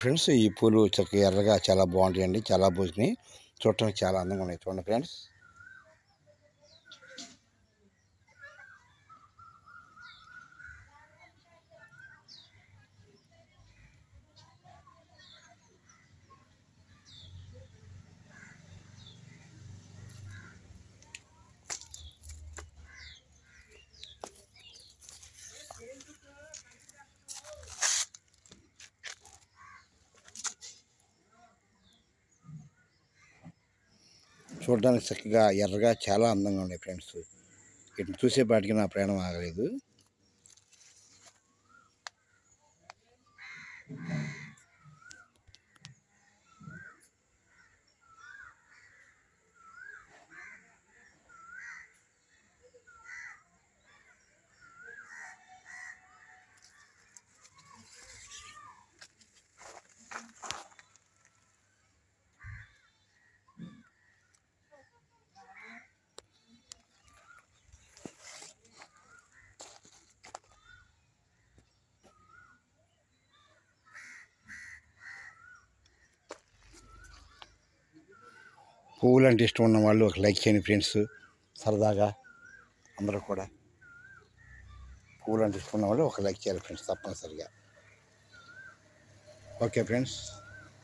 Friends ఈ పూలు చక్కగా ఎర్రగా చాలా బాగుంటాయండి. చాలా పూసినాయి. చూడటానికి చాలా అందంగా ఉన్నాయి. చూడండి ఫ్రెండ్స్. చూడడానికి చక్కగా ఎర్రగా చాలా అందంగా ఉన్నాయి ఫ్రెండ్స్. వీటిని చూసేపాటికి నా ప్రయాణం ఆగలేదు. పువ్వులు అంటే ఇష్టం ఉన్న వాళ్ళు ఒక లైక్ చేయండి ఫ్రెండ్స్. సరదాగా అందరూ కూడా పువ్వులు అంటే ఇష్టం ఉన్న వాళ్ళు ఒక లైక్ చేయాలి ఫ్రెండ్స్ తప్పనిసరిగా. Okay friends.